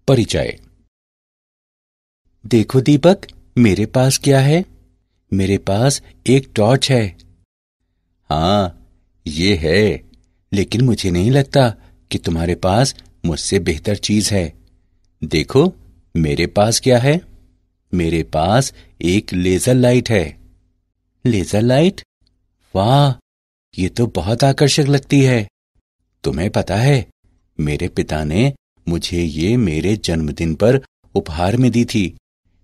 परिचय। देखो दीपक, मेरे पास क्या है? मेरे पास एक टॉर्च है। हाँ, ये है, लेकिन मुझे नहीं लगता कि तुम्हारे पास मुझसे बेहतर चीज है। देखो, मेरे पास क्या है? मेरे पास एक लेजर लाइट है। Laser light? वाह, ये तो बहुत आकर्षक लगती है। तुम्हें पता है, मेरे पिता ने मुझे ये मेरे जन्मदिन पर उपहार में दी थी।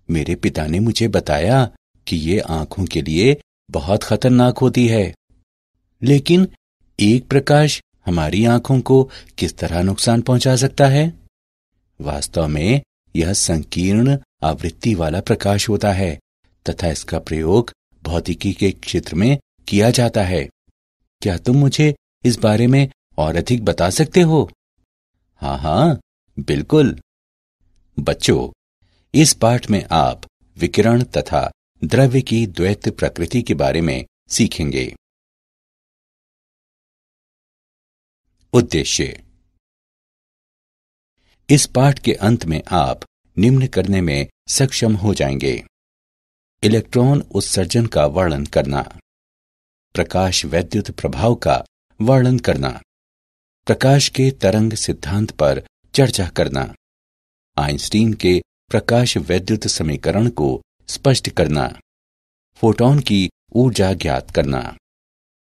मेरे पिता ने मुझे बताया कि ये आंखों के लिए बहुत खतरनाक होती है। लेकिन एक प्रकाश हमारी आंखों को किस तरह नुकसान पहुंचा सकता है? वास्तव में यह संकीर्ण आवृत्ति वाला प्रकाश होता है तथा इसका प्रयोग भौतिकी के क्षेत्र में किया जाता है। क्या तुम मुझे इस बारे में और अधिक बता सकते हो? हाँ हाँ, बिल्कुल। बच्चों, इस पाठ में आप विकिरण तथा द्रव्य की द्वैत प्रकृति के बारे में सीखेंगे। उद्देश्य। इस पाठ के अंत में आप निम्न करने में सक्षम हो जाएंगे: इलेक्ट्रॉन उत्सर्जन का वर्णन करना, प्रकाश वैद्युत प्रभाव का वर्णन करना, प्रकाश के तरंग सिद्धांत पर चर्चा करना, आइंस्टीन के प्रकाश वैद्युत समीकरण को स्पष्ट करना, फोटॉन की ऊर्जा ज्ञात करना,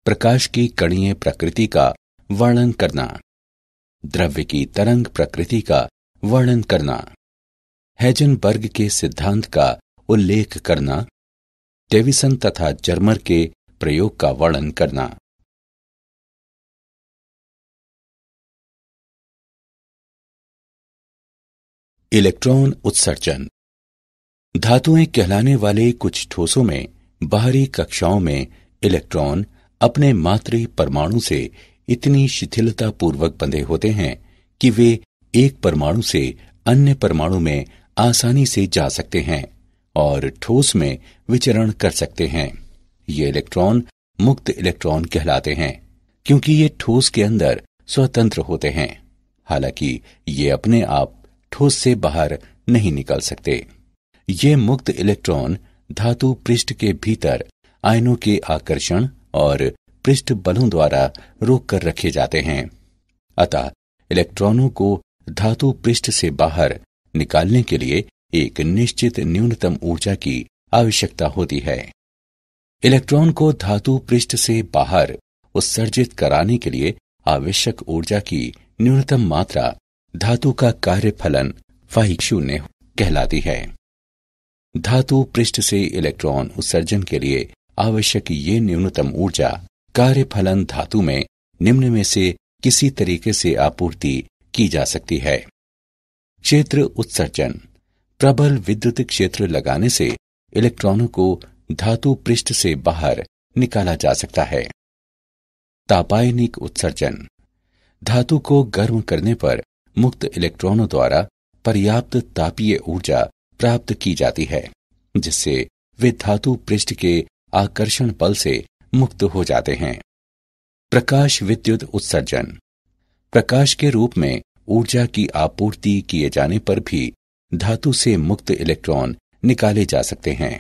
प्रकाश की कणीय प्रकृति का वर्णन करना, द्रव्य की तरंग प्रकृति का वर्णन करना, हेजनबर्ग के सिद्धांत का उल्लेख करना, डेविसन तथा जर्मर के प्रयोग का वर्णन करना। इलेक्ट्रॉन उत्सर्जन। धातुएं कहलाने वाले कुछ ठोसों में बाहरी कक्षाओं में इलेक्ट्रॉन अपने मातृ परमाणु से इतनी शिथिलता पूर्वक बंधे होते हैं कि वे एक परमाणु से अन्य परमाणु में आसानी से जा सकते हैं और ठोस में विचरण कर सकते हैं। ये इलेक्ट्रॉन मुक्त इलेक्ट्रॉन कहलाते हैं क्योंकि ये ठोस के अंदर स्वतंत्र होते हैं। हालांकि ये अपने आप ठोस से बाहर नहीं निकल सकते। ये मुक्त इलेक्ट्रॉन धातु पृष्ठ के भीतर आयनों के आकर्षण और पृष्ठ बलों द्वारा रोक कर रखे जाते हैं। अतः इलेक्ट्रॉनों को धातु पृष्ठ से बाहर निकालने के लिए एक निश्चित न्यूनतम ऊर्जा की आवश्यकता होती है। इलेक्ट्रॉन को धातु पृष्ठ से बाहर उत्सर्जित कराने के लिए आवश्यक ऊर्जा की न्यूनतम मात्रा धातु का कार्यफलन φ0 कहलाती है। धातु पृष्ठ से इलेक्ट्रॉन उत्सर्जन के लिए आवश्यक ये न्यूनतम ऊर्जा कार्यफलन धातु में निम्न में से किसी तरीके से आपूर्ति की जा सकती है: क्षेत्र उत्सर्जन। प्रबल विद्युत क्षेत्र लगाने से इलेक्ट्रॉनों को धातु पृष्ठ से बाहर निकाला जा सकता है। तापायनिक उत्सर्जन। धातु को गर्म करने पर मुक्त इलेक्ट्रॉनों द्वारा पर्याप्त तापीय ऊर्जा प्राप्त की जाती है, जिससे वे धातु पृष्ठ के आकर्षण बल से मुक्त हो जाते हैं। प्रकाश विद्युत उत्सर्जन। प्रकाश के रूप में ऊर्जा की आपूर्ति किए जाने पर भी धातु से मुक्त इलेक्ट्रॉन निकाले जा सकते हैं।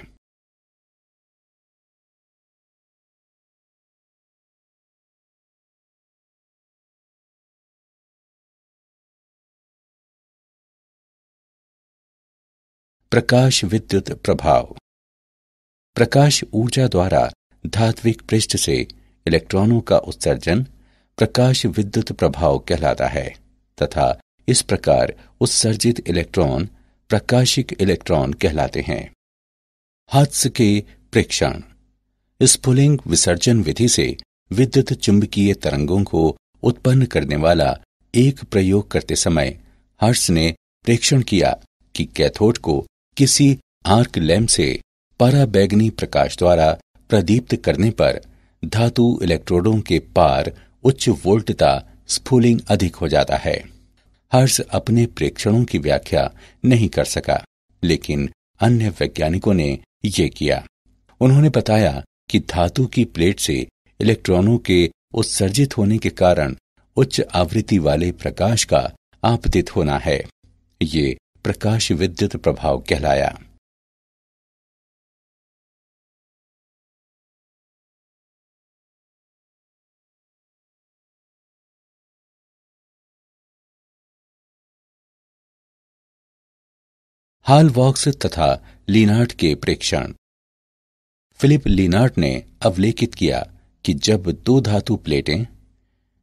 प्रकाश विद्युत प्रभाव। प्रकाश ऊर्जा द्वारा धात्विक पृष्ठ से इलेक्ट्रॉनों का उत्सर्जन प्रकाश विद्युत प्रभाव कहलाता है तथा इस प्रकार उत्सर्जित इलेक्ट्रॉन प्रकाशिक इलेक्ट्रॉन कहलाते हैं। हर्त्ज के प्रेक्षण। स्फुलिंग विसर्जन विधि से विद्युत चुंबकीय तरंगों को उत्पन्न करने वाला एक प्रयोग करते समय हर्त्ज ने प्रेक्षण किया कि कैथोड को किसी आर्क लैंप से पराबैंगनी प्रकाश द्वारा प्रदीप्त करने पर धातु इलेक्ट्रोडों के पार उच्च वोल्टता स्फुलिंग अधिक हो जाता है। हर्त्ज अपने प्रेक्षणों की व्याख्या नहीं कर सका, लेकिन अन्य वैज्ञानिकों ने ये किया। उन्होंने बताया कि धातु की प्लेट से इलेक्ट्रॉनों के उत्सर्जित होने के कारण उच्च आवृत्ति वाले प्रकाश का आपतित होना है। ये प्रकाश विद्युत प्रभाव कहलाया। हाल-वॉक्स तथा लीनार्ड के प्रेक्षण। फिलिप लीनार्ड ने अवलेखित किया कि जब दो धातु प्लेटें,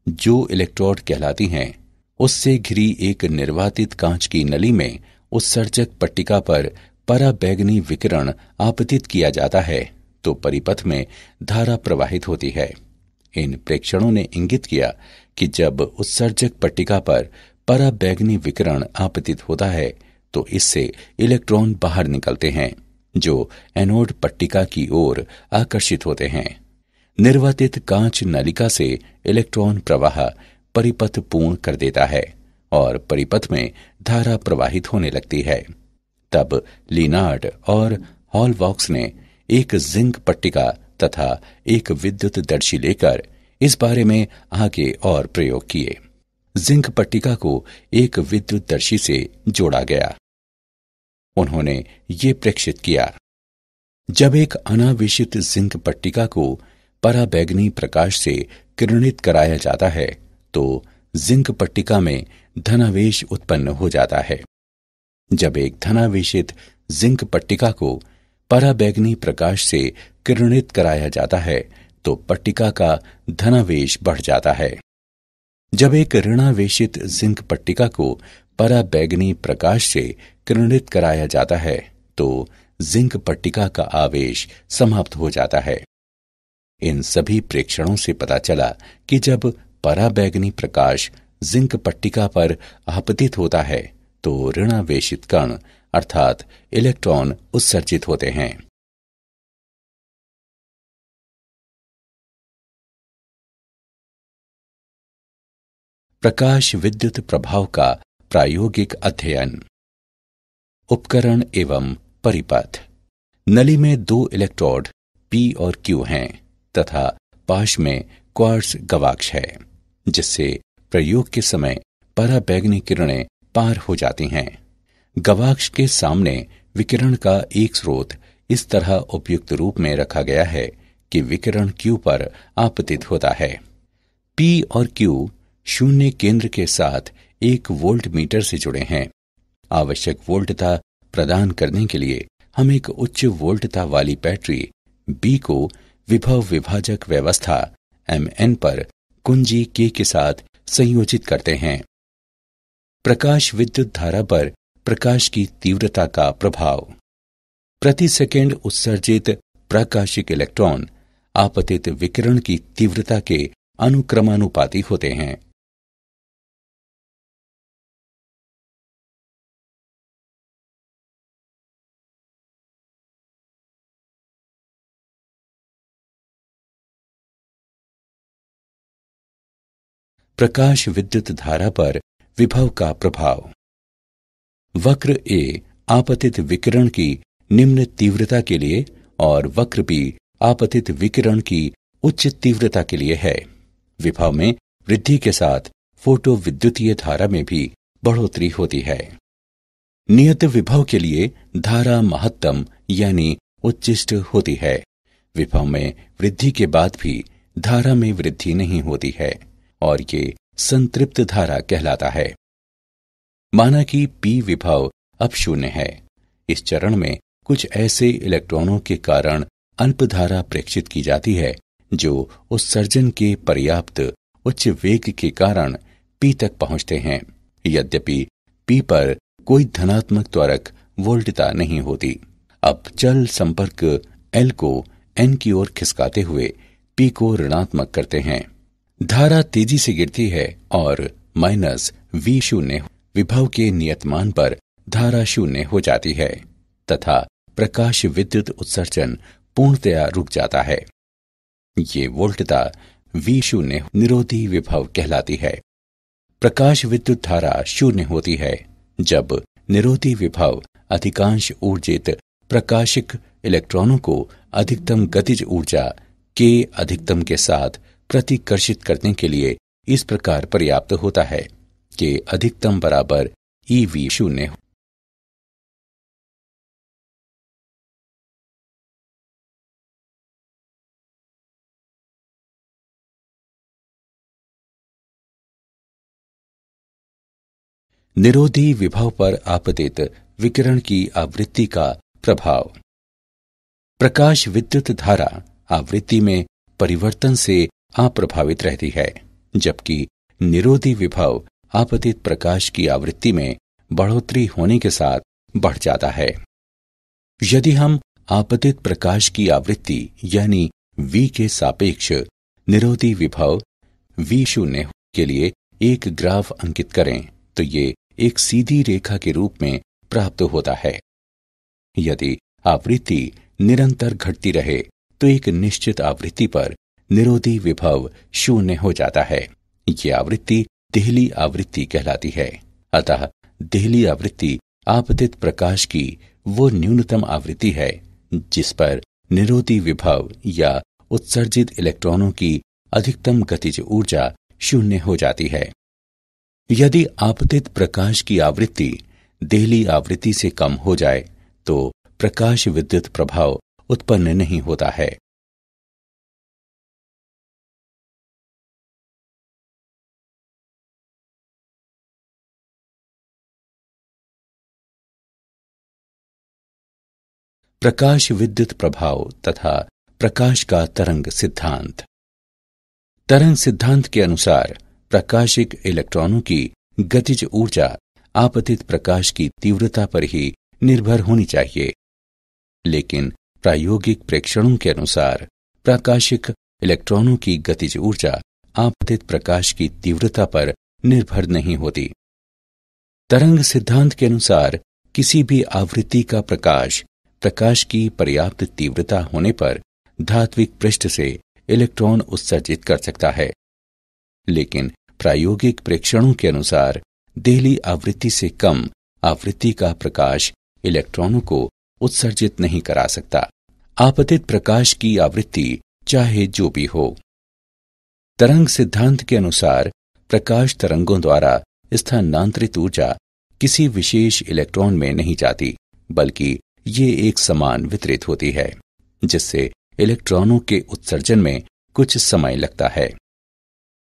जो इलेक्ट्रोड कहलाती हैं, उससे घिरी एक निर्वातित कांच की नली में उत्सर्जक पट्टिका पर पराबैंगनी विकिरण आपतित किया जाता है तो परिपथ में धारा प्रवाहित होती है। इन प्रेक्षणों ने इंगित किया कि जब उत्सर्जक पट्टिका पर पराबैंगनी विकिरण आपतित होता है तो इससे इलेक्ट्रॉन बाहर निकलते हैं जो एनोड पट्टिका की ओर आकर्षित होते हैं। निर्वातित कांच नलिका से इलेक्ट्रॉन प्रवाह परिपथ पूर्ण कर देता है और परिपथ में धारा प्रवाहित होने लगती है। तब लीनार्ड और हॉलवॉक्स ने एक जिंक पट्टिका तथा एक विद्युत दर्शी लेकर इस बारे में आगे और प्रयोग किए। जिंक पट्टिका को एक विद्युत दर्शी से जोड़ा गया। उन्होंने ये प्रेक्षित किया, जब एक अनावेशित जिंक पट्टिका को पराबैंगनी प्रकाश से किरणित कराया जाता है तो जिंक पट्टिका में धनावेश उत्पन्न हो जाता है। जब एक धनावेशित जिंक पट्टिका को पराबैंगनी प्रकाश से किरणित कराया जाता है तो पट्टिका का धनावेश बढ़ जाता है। जब एक ऋणावेशित जिंक पट्टिका को पराबैंगनी प्रकाश से किरणित कराया जाता है तो जिंक पट्टिका का आवेश समाप्त हो जाता है। इन सभी प्रेक्षणों से पता चला कि जब पराबैंगनी प्रकाश जिंक पट्टिका पर आपतित होता है तो ऋणावेशित कण अर्थात इलेक्ट्रॉन उत्सर्जित होते हैं। प्रकाश विद्युत प्रभाव का प्रायोगिक अध्ययन। उपकरण एवं परिपथ। नली में दो इलेक्ट्रोड P और Q हैं तथा पाश में क्वार्ट्ज गवाक्ष है, जिससे प्रयोग के समय पराबैंगनी किरणें पार हो जाती हैं। गवाक्ष के सामने विकिरण का एक स्रोत इस तरह उपयुक्त रूप में रखा गया है कि विकिरण Q पर आपतित होता है। P और Q शून्य केंद्र के साथ एक वोल्ट मीटर से जुड़े हैं। आवश्यक वोल्टता प्रदान करने के लिए हम एक उच्च वोल्टता वाली बैटरी B को विभव विभाजक व्यवस्था Mn पर कुंजी K के साथ संयोजित करते हैं। प्रकाश विद्युत धारा पर प्रकाश की तीव्रता का प्रभाव। प्रति सेकंड उत्सर्जित प्रकाशिक इलेक्ट्रॉन आपतित विकिरण की तीव्रता के अनुक्रमानुपाती होते हैं। प्रकाश विद्युत धारा पर विभव का प्रभाव। वक्र A आपतित विकिरण की निम्न तीव्रता के लिए और वक्र B आपतित विकिरण की उच्च तीव्रता के लिए है। विभव में वृद्धि के साथ फोटो विद्युतीय धारा में भी बढ़ोतरी होती है। नियत विभव के लिए धारा महत्तम यानी उच्चिष्ट होती है। विभव में वृद्धि के बाद भी धारा में वृद्धि नहीं होती है और ये संतृप्त धारा कहलाता है। माना कि P विभव अब शून्य है। इस चरण में कुछ ऐसे इलेक्ट्रॉनों के कारण अल्प धारा प्रेक्षित की जाती है जो उत्सर्जन के पर्याप्त उच्च वेग के कारण P तक पहुंचते हैं। यद्यपि P पर कोई धनात्मक त्वरक वोल्टता नहीं होती। अब चल संपर्क L को N की ओर खिसकाते हुए P को ऋणात्मक करते हैं। धारा तेजी से गिरती है और -V शून्य विभव के नियतमान पर धारा शून्य हो जाती है तथा प्रकाश विद्युत उत्सर्जन पूर्णतया रुक जाता है। ये वोल्टता V शून्य निरोधी विभव कहलाती है। प्रकाश विद्युत धारा शून्य होती है जब निरोधी विभव अधिकांश ऊर्जित प्रकाशिक इलेक्ट्रॉनों को अधिकतम गतिज ऊर्जा K अधिकतम के साथ प्रतिकर्षित करने के लिए इस प्रकार पर्याप्त होता है कि अधिकतम बराबर EV शून्य। निरोधी विभव पर आपतित विकिरण की आवृत्ति का प्रभाव। प्रकाश विद्युत धारा आवृत्ति में परिवर्तन से अप्रभावित रहती है, जबकि निरोधी विभव आपतित प्रकाश की आवृत्ति में बढ़ोतरी होने के साथ बढ़ जाता है। यदि हम आपतित प्रकाश की आवृत्ति यानी V के सापेक्ष निरोधी विभव V शून्य के लिए एक ग्राफ अंकित करें तो ये एक सीधी रेखा के रूप में प्राप्त होता है। यदि आवृत्ति निरंतर घटती रहे तो एक निश्चित आवृत्ति पर निरोधी विभव शून्य हो जाता है। ये आवृत्ति देहली आवृत्ति कहलाती है। अतः देहली आवृत्ति आपतित प्रकाश की वो न्यूनतम आवृत्ति है जिस पर निरोधी विभव या उत्सर्जित इलेक्ट्रॉनों की अधिकतम गतिज ऊर्जा शून्य हो जाती है। यदि आपतित प्रकाश की आवृत्ति देहली आवृत्ति से कम हो जाए तो प्रकाश विद्युत प्रभाव उत्पन्न नहीं होता है। प्रकाश विद्युत प्रभाव तथा प्रकाश का तरंग सिद्धांत। तरंग सिद्धांत के अनुसार प्रकाशिक इलेक्ट्रॉनों की गतिज ऊर्जा आपतित प्रकाश की तीव्रता पर ही निर्भर होनी चाहिए, लेकिन प्रायोगिक प्रेक्षणों के अनुसार प्रकाशिक इलेक्ट्रॉनों की गतिज ऊर्जा आपतित प्रकाश की तीव्रता पर निर्भर नहीं होती। तरंग सिद्धांत के अनुसार किसी भी आवृत्ति का प्रकाश की पर्याप्त तीव्रता होने पर धात्विक पृष्ठ से इलेक्ट्रॉन उत्सर्जित कर सकता है, लेकिन प्रायोगिक प्रेक्षणों के अनुसार देहली आवृत्ति से कम आवृत्ति का प्रकाश इलेक्ट्रॉनों को उत्सर्जित नहीं करा सकता, आपतित प्रकाश की आवृत्ति चाहे जो भी हो। तरंग सिद्धांत के अनुसार प्रकाश तरंगों द्वारा स्थानांतरित ऊर्जा किसी विशेष इलेक्ट्रॉन में नहीं जाती, बल्कि ये एक समान वितरित होती है, जिससे इलेक्ट्रॉनों के उत्सर्जन में कुछ समय लगता है।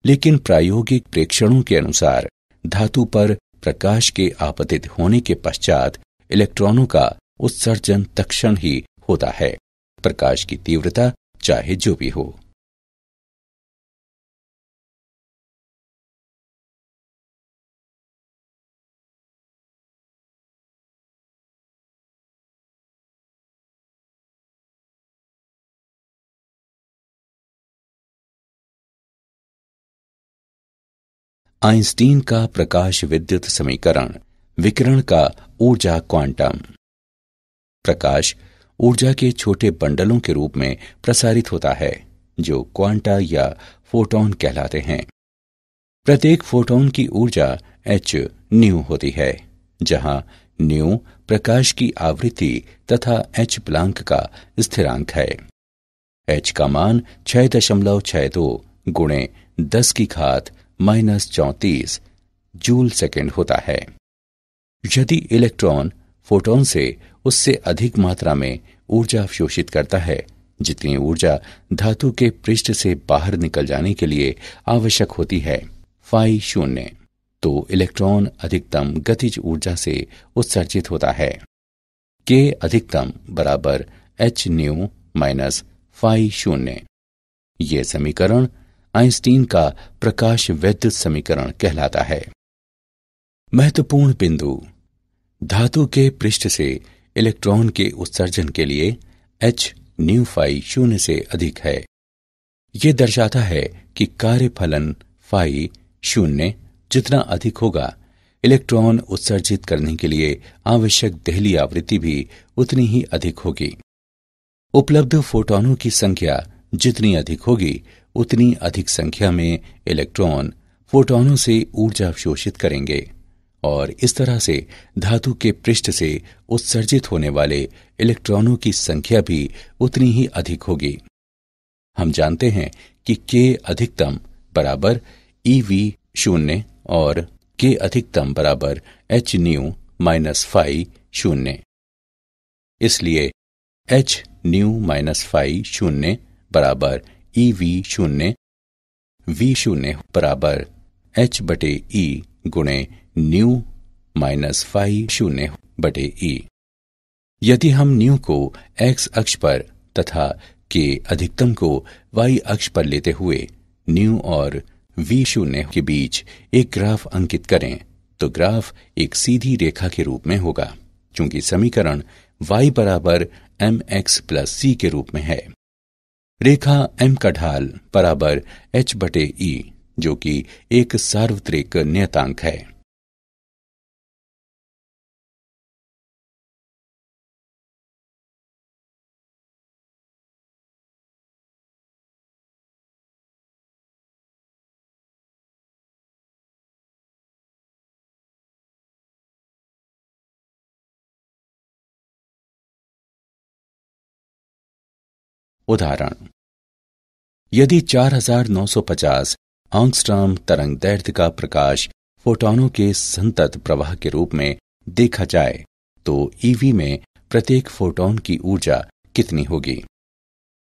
लेकिन प्रायोगिक प्रेक्षणों के अनुसार धातु पर प्रकाश के आपतित होने के पश्चात इलेक्ट्रॉनों का उत्सर्जन तत्क्षण ही होता है, प्रकाश की तीव्रता चाहे जो भी हो। आइंस्टीन का प्रकाश विद्युत समीकरण, विकिरण का ऊर्जा क्वांटम। प्रकाश ऊर्जा के छोटे बंडलों के रूप में प्रसारित होता है, जो क्वांटा या फोटॉन कहलाते हैं। प्रत्येक फोटॉन की ऊर्जा h न्यू होती है, जहां न्यू प्रकाश की आवृत्ति तथा h प्लांक का स्थिरांक है। h का मान 6.62 गुणे 10⁻⁻34 जूल सेकेंड होता है। यदि इलेक्ट्रॉन फोटॉन से उससे अधिक मात्रा में ऊर्जा अवशोषित करता है, जितनी ऊर्जा धातु के पृष्ठ से बाहर निकल जाने के लिए आवश्यक होती है फाई शून्य, तो इलेक्ट्रॉन अधिकतम गतिज ऊर्जा से उत्सर्जित होता है। के अधिकतम बराबर h न्यू माइनस फाई शून्य। ये समीकरण आइंस्टीन का प्रकाश विद्युत समीकरण कहलाता है। महत्वपूर्ण बिंदु, धातु के पृष्ठ से इलेक्ट्रॉन के उत्सर्जन के लिए h न्यू फाई शून्य से अधिक है। ये दर्शाता है कि कार्यफलन फाई शून्य जितना अधिक होगा, इलेक्ट्रॉन उत्सर्जित करने के लिए आवश्यक देहली आवृत्ति भी उतनी ही अधिक होगी। उपलब्ध फोटॉनों की संख्या जितनी अधिक होगी, उतनी अधिक संख्या में इलेक्ट्रॉन फोटॉनों से ऊर्जा अवशोषित करेंगे और इस तरह से धातु के पृष्ठ से उत्सर्जित होने वाले इलेक्ट्रॉनों की संख्या भी उतनी ही अधिक होगी। हम जानते हैं कि के अधिकतम बराबर EV शून्य और के अधिकतम बराबर एच न्यू माइनस फाई शून्य। इसलिए एच न्यू माइनस फाई शून्य बराबर ई वी शून्य, वी शून्य बराबर एच बटे ई गुणे न्यू माइनस फाई शून्य बटे ई। यदि हम न्यू को एक्स अक्ष पर तथा के अधिकतम को वाई अक्ष पर लेते हुए न्यू और वी शून्य के बीच एक ग्राफ अंकित करें तो ग्राफ एक सीधी रेखा के रूप में होगा, क्योंकि समीकरण y बराबर एम एक्स प्लस सी के रूप में है। रेखा m का ढाल बराबर h बटे ई, जो कि एक सार्वत्रिक नियतांक है। उदाहरण, यदि 4950 एंगस्ट्रॉम तरंग दैर्ध्य का प्रकाश फोटॉनों के संतत प्रवाह के रूप में देखा जाए तो ईवी में प्रत्येक फोटॉन की ऊर्जा कितनी होगी?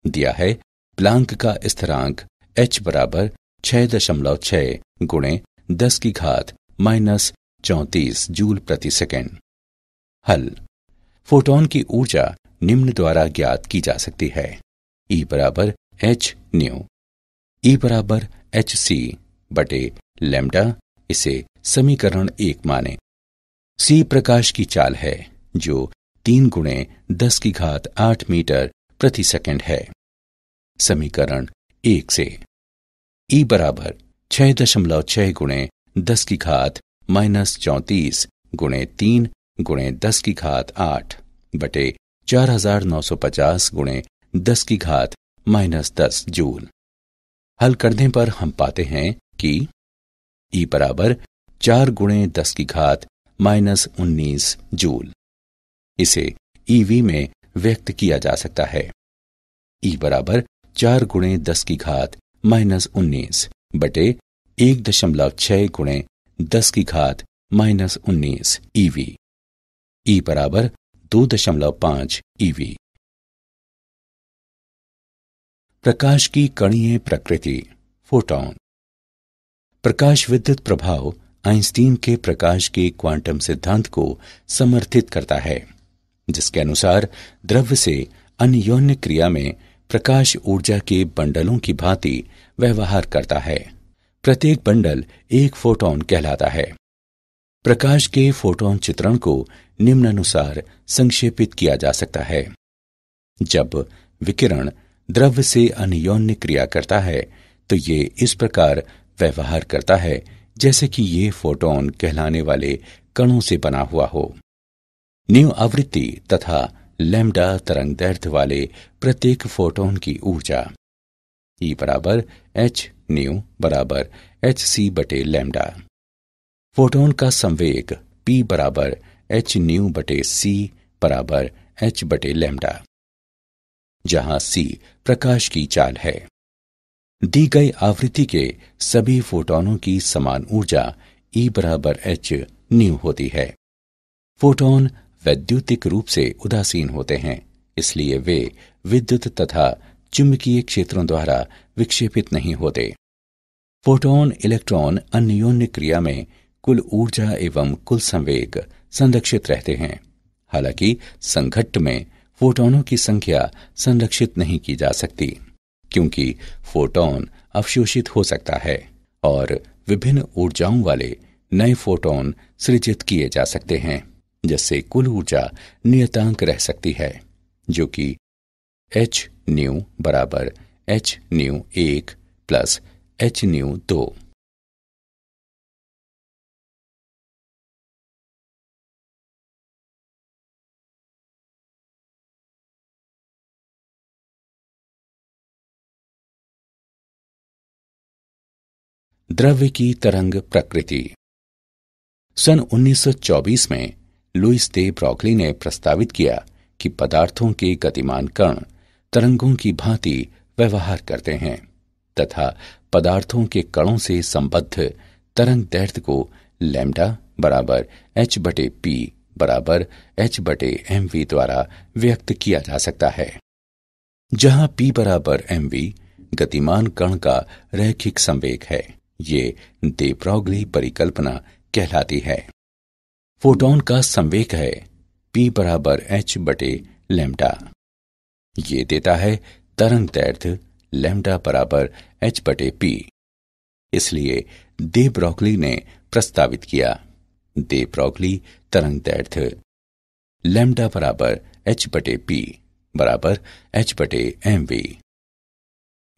दिया है प्लांक का स्थिरांक h बराबर 6.6 गुणे 10 की घात माइनस 34 जूल प्रति सेकेंड। हल, फोटॉन की ऊर्जा निम्न द्वारा ज्ञात की जा सकती है। E बराबर एच न्यू, E बराबर एच सी बटे लैम्डा, इसे समीकरण 1 माने। C प्रकाश की चाल है जो 3 गुणे 10 की घात 8 मीटर प्रति सेकंड है। समीकरण 1 से E बराबर 6.6 गुणे 10 की घात माइनस 34 गुणे 3 गुणे 10 की घात 8 बटे 4950 गुणे 10 की घात माइनस 10 जूल। हल करने पर हम पाते हैं कि E बराबर 4 गुणे 10 की घात माइनस 19 जूल। इसे EV में व्यक्त किया जा सकता है। E बराबर 4 गुणे 10 की घात माइनस 19 बटे 1.6 गुणे 10 की घात माइनस 19 EV। E बराबर 2.5 EV। प्रकाश की कणीय प्रकृति, फोटॉन। प्रकाश विद्युत प्रभाव आइंस्टीन के प्रकाश के क्वांटम सिद्धांत को समर्थित करता है, जिसके अनुसार द्रव्य से अन्योन्य क्रिया में प्रकाश ऊर्जा के बंडलों की भांति व्यवहार करता है। प्रत्येक बंडल एक फोटॉन कहलाता है। प्रकाश के फोटॉन चित्रण को निम्नानुसार संक्षेपित किया जा सकता है। जब विकिरण द्रव्य से अन्योन्य क्रिया करता है तो ये इस प्रकार व्यवहार करता है जैसे कि ये फोटॉन कहलाने वाले कणों से बना हुआ हो। न्यू आवृत्ति तथा लैम्डा तरंग दैर्ध्य वाले प्रत्येक फोटॉन की ऊर्जा E बराबर एच न्यू बराबर एच सी बटे लैम्डा। फोटॉन का संवेग P बराबर एच न्यू बटे सी बराबर एच बटे लैम्डा, जहां C प्रकाश की चाल है। दी गई आवृत्ति के सभी फोटॉनों की समान ऊर्जा E बराबर एच न्यू होती है। फोटॉन वैद्युतिक रूप से उदासीन होते हैं, इसलिए वे विद्युत तथा चुंबकीय क्षेत्रों द्वारा विक्षेपित नहीं होते। फोटॉन इलेक्ट्रॉन अन्योन्य क्रिया में कुल ऊर्जा एवं कुल संवेग संरक्षित रहते हैं। हालांकि संघट्ट में फोटॉनों की संख्या संरक्षित नहीं की जा सकती, क्योंकि फोटॉन अवशोषित हो सकता है और विभिन्न ऊर्जाओं वाले नए फोटॉन सृजित किए जा सकते हैं, जिससे कुल ऊर्जा नियतांक रह सकती है, जो कि एच न्यू बराबर H new 1 plus H new 2। द्रव्य की तरंग प्रकृति। सन 1924 में लुईस दे ब्रॉगली ने प्रस्तावित किया कि पदार्थों के गतिमान कण तरंगों की भांति व्यवहार करते हैं तथा पदार्थों के कणों से संबद्ध तरंग दैर्ध्य को लैम्डा बराबर एच बटे पी बराबर एच बटे एम वी द्वारा व्यक्त किया जा सकता है, जहां पी बराबर एम वी गतिमान कण का रैखिक संवेग है। ये दे ब्रॉगली परिकल्पना कहलाती है। फोटॉन का संवेग है पी बराबर एच बटे लैम्डा। ये देता है तरंग दैर्ध्य लैम्डा बराबर एच बटे पी। इसलिए दे ब्रॉगली ने प्रस्तावित किया दे ब्रॉगली तरंग दैर्ध्य लैम्डा बराबर एच बटे पी बराबर एच बटे एम वी।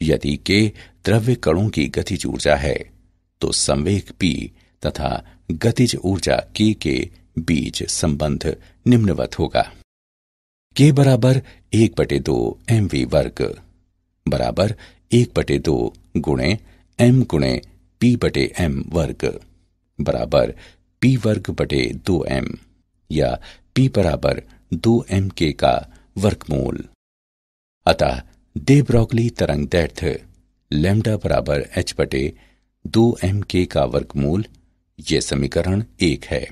यदि के द्रव्य कणों की गतिज ऊर्जा है तो संवेग p तथा गतिज ऊर्जा k के बीच संबंध निम्नवत होगा। k बराबर 1/2 mv वर्ग बराबर 1/2 गुणे m गुणे p बटे m वर्ग बराबर p वर्ग बटे 2m या p बराबर 2mk का वर्गमूल। अतः दे ब्रॉगली तरंग दैर्ध्य लैम्डा बराबर एच बटे 2mk का वर्गमूल ये समीकरण 1 है।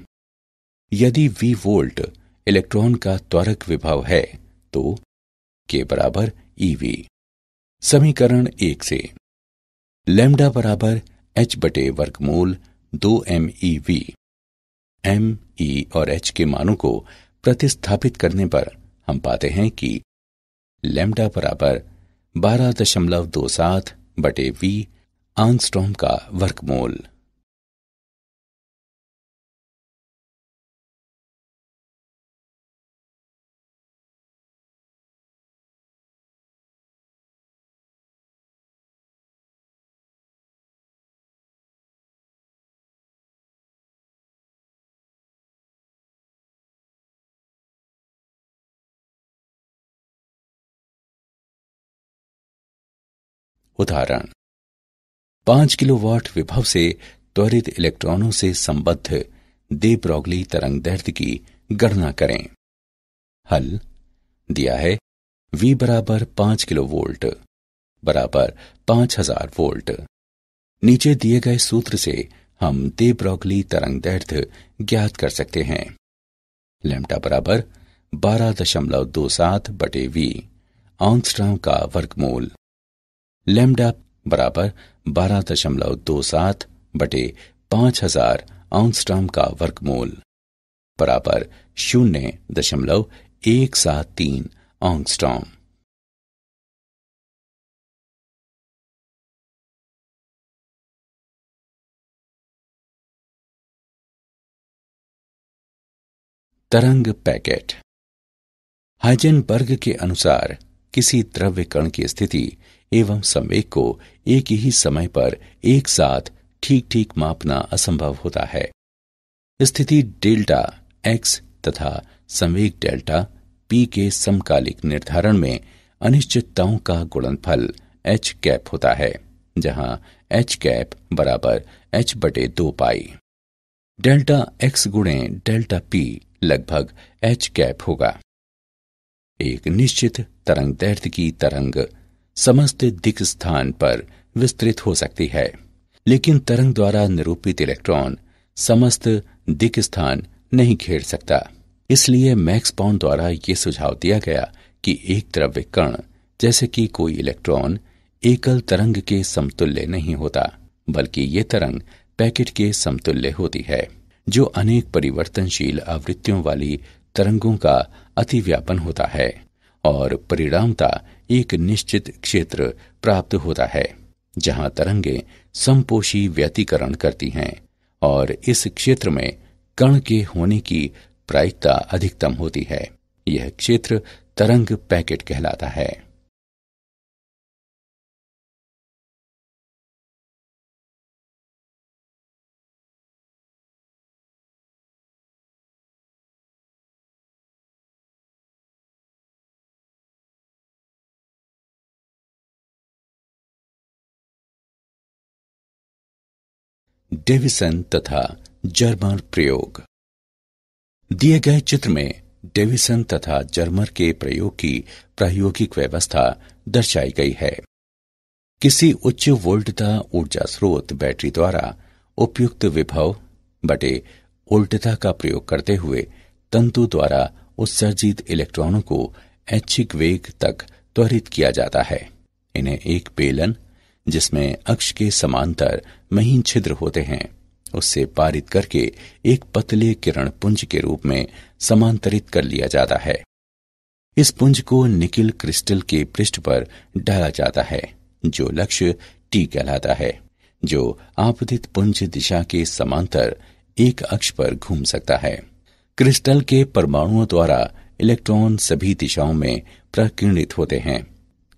यदि v वोल्ट इलेक्ट्रॉन का त्वरक विभव है तो k बराबर ev। समीकरण 1 से लैम्डा बराबर h बटे वर्गमूल 2mev। m, e और h के मानों को प्रतिस्थापित करने पर हम पाते हैं कि लैम्डा बराबर 12.27 बटे v आंगस्ट्रॉम का वर्गमूल। उदाहरण 5 किलोवाट विभव से त्वरित इलेक्ट्रॉनों से संबद्ध दे ब्रॉगली तरंग दैर्ध्य की गणना करें। हल दिया है V बराबर 5 किलोवोल्ट बराबर 5000 वोल्ट। नीचे दिए गए सूत्र से हम दे ब्रॉगली तरंग दैर्ध्य ज्ञात कर सकते हैं। लैम्डा बराबर 12.27 बटे V आंगस्ट्रॉम का वर्गमूल। लैम्डा बराबर 12.27 बटे 5000 आंगस्ट्रॉम का वर्गमूल बराबर 0.173 आंगस्ट्रॉम। तरंग पैकेट। हाइजेनबर्ग के अनुसार किसी द्रव्य कण की स्थिति एवं संवेग को एक ही समय पर एक साथ ठीक ठीक मापना असंभव होता है। स्थिति डेल्टा x तथा संवेग डेल्टा p के समकालिक निर्धारण में अनिश्चितताओं का गुणनफल h कैप होता है, जहां h कैप बराबर h बटे 2 पाई। डेल्टा x गुणे डेल्टा p लगभग h कैप होगा। एक निश्चित तरंग दैर्ध्य की तरंग समस्त दिक् स्थान पर विस्तृत हो सकती है, लेकिन तरंग द्वारा निरूपित इलेक्ट्रॉन समस्त दिक् स्थान नहीं घेर सकता। इसलिए मैक्स बॉर्न द्वारा ये सुझाव दिया गया कि एक द्रव्य कण जैसे कि कोई इलेक्ट्रॉन एकल तरंग के समतुल्य नहीं होता, बल्कि ये तरंग पैकेट के समतुल्य होती है, जो अनेक परिवर्तनशील आवृत्तियों वाली तरंगों का अतिव्यापन होता है और परिणामतः एक निश्चित क्षेत्र प्राप्त होता है जहां तरंगें समपोषी व्यतिकरण करती हैं और इस क्षेत्र में कण के होने की प्रायिकता अधिकतम होती है। यह क्षेत्र तरंग पैकेट कहलाता है। डेविसन तथा जर्मर प्रयोग। दिए गए चित्र में डेविसन तथा जर्मर के प्रयोग की प्रायोगिक व्यवस्था दर्शाई गई है। किसी उच्च वोल्टता ऊर्जा स्रोत बैटरी द्वारा उपयुक्त विभव बटे उल्टता का प्रयोग करते हुए तंतु द्वारा उत्सर्जित इलेक्ट्रॉनों को ऐच्छिक वेग तक त्वरित किया जाता है। इन्हें एक बेलन, जिसमें अक्ष के समांतर महीन छिद्र होते हैं, उससे पारित करके एक पतले किरण पुंज के रूप में समांतरित कर लिया जाता है। इस पुंज को निकिल क्रिस्टल के पृष्ठ पर डाला जाता है, जो लक्ष्य टी कहलाता है, जो आपतित पुंज दिशा के समांतर एक अक्ष पर घूम सकता है। क्रिस्टल के परमाणुओं द्वारा इलेक्ट्रॉन सभी दिशाओं में प्रकीर्णित होते हैं।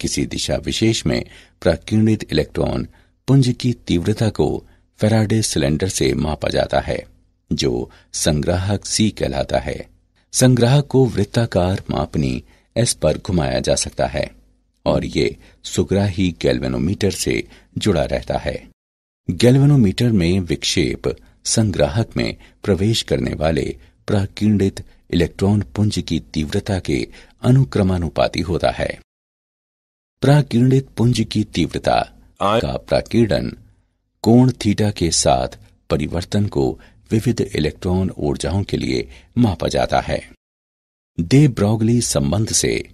किसी दिशा विशेष में प्रकीर्णित इलेक्ट्रॉन पुंज की तीव्रता को फैराडे सिलेंडर से मापा जाता है, जो संग्राहक सी कहलाता है। संग्राहक को वृत्ताकार मापनी एस पर घुमाया जा सकता है और ये सुग्राही गैल्वेनोमीटर से जुड़ा रहता है। गैल्वेनोमीटर में विक्षेप संग्राहक में प्रवेश करने वाले प्रकीर्णित इलेक्ट्रॉन पुंज की तीव्रता के अनुक्रमानुपाती होता है। प्रकीर्णित पुंज की तीव्रता का प्रकीर्णन कोण थीटा के साथ परिवर्तन को विविध इलेक्ट्रॉन ऊर्जाओं के लिए मापा जाता है। दे ब्रॉगली संबंध से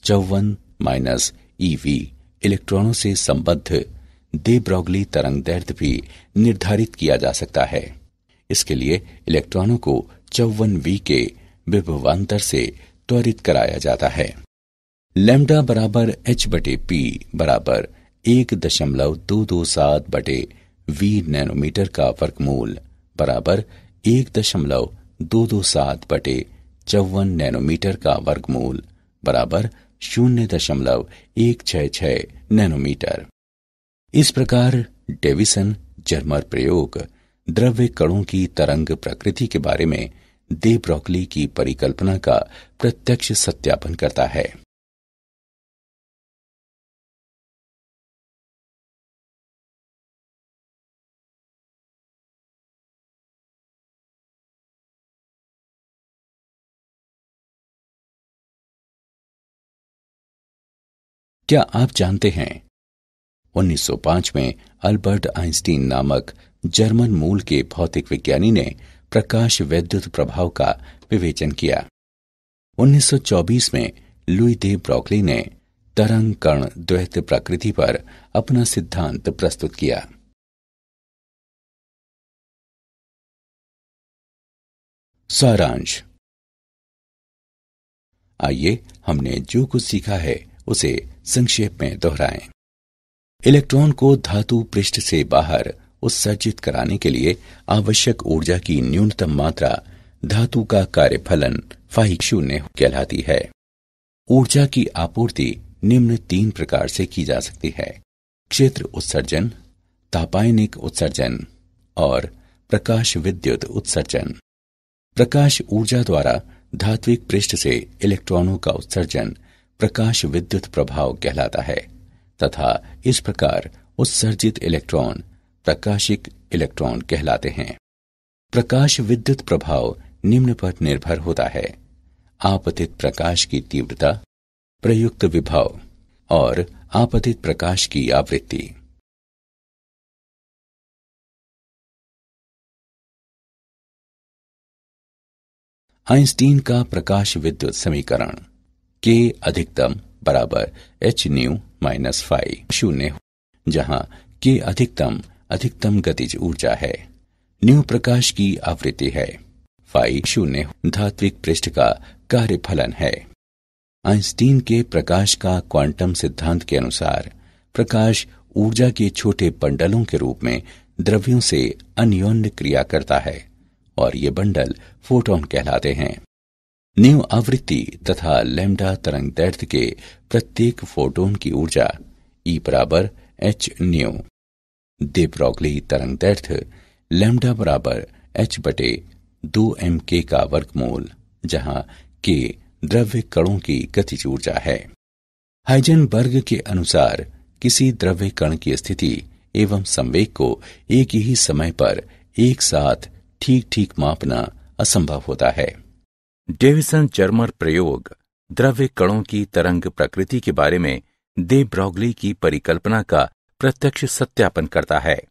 54 EV इलेक्ट्रॉनों से संबद्ध दे ब्रॉगली तरंगदैर्ध्य भी निर्धारित किया जा सकता है। इसके लिए इलेक्ट्रॉनों को 54V के विभवांतर से त्वरित कराया जाता है। लैम्डा बराबर h/p बराबर 1.227/v नैनोमीटर का वर्गमूल बराबर 1.227/54 नैनोमीटर का वर्गमूल बराबर 0.166 नैनोमीटर। इस प्रकार डेविसन जर्मर प्रयोग द्रव्य कणों की तरंग प्रकृति के बारे में दे ब्रॉगली की परिकल्पना का प्रत्यक्ष सत्यापन करता है। क्या आप जानते हैं 1905 में अल्बर्ट आइंस्टीन नामक जर्मन मूल के भौतिक विज्ञानी ने प्रकाश वैद्युत प्रभाव का विवेचन किया। 1924 में लुई दे ब्रॉगली ने तरंग कण द्वैत प्रकृति पर अपना सिद्धांत प्रस्तुत किया। सारांश। आइए हमने जो कुछ सीखा है उसे संक्षेप में दोहराएं। इलेक्ट्रॉन को धातु पृष्ठ से बाहर उत्सर्जित कराने के लिए आवश्यक ऊर्जा की न्यूनतम मात्रा धातु का कार्यफलन फाई 0 कहलाती है। ऊर्जा की आपूर्ति निम्न 3 प्रकार से की जा सकती है: क्षेत्र उत्सर्जन, तापायनिक उत्सर्जन और प्रकाश विद्युत उत्सर्जन। प्रकाश ऊर्जा द्वारा धात्विक पृष्ठ से इलेक्ट्रॉनों का उत्सर्जन प्रकाश विद्युत प्रभाव कहलाता है तथा इस प्रकार उत्सर्जित इलेक्ट्रॉन प्रकाशिक इलेक्ट्रॉन कहलाते हैं। प्रकाश विद्युत प्रभाव निम्न पर निर्भर होता है: आपतित प्रकाश की तीव्रता, प्रयुक्त विभव और आपतित प्रकाश की आवृत्ति। आइंस्टीन का प्रकाश विद्युत समीकरण K अधिकतम बराबर h-nu-phi 0, जहां K अधिकतम गतिज ऊर्जा है, न्यू प्रकाश की आवृत्ति है, phi 0 धात्विक पृष्ठ का कार्यफलन है। आइंस्टीन के प्रकाश का क्वांटम सिद्धांत के अनुसार प्रकाश ऊर्जा के छोटे बंडलों के रूप में द्रव्यों से अन्योन्य क्रिया करता है और ये बंडल फोटॉन कहलाते हैं। न्यू आवृत्ति तथा लैम्डा तरंगदैर्ध्य के प्रत्येक फोटोन की ऊर्जा E बराबर h न्यू। दे ब्रॉगली तरंगदैर्ध्य लैम्डा बराबर h/2m_k का वर्गमूल, जहां k द्रव्य कणों की गतिज ऊर्जा है। हाइजेनबर्ग के अनुसार किसी द्रव्य कण की स्थिति एवं संवेग को एक ही समय पर एक साथ ठीक मापना असंभव होता है। डेविसन जर्मर प्रयोग द्रव्य कणों की तरंग प्रकृति के बारे में दे ब्रॉगली की परिकल्पना का प्रत्यक्ष सत्यापन करता है।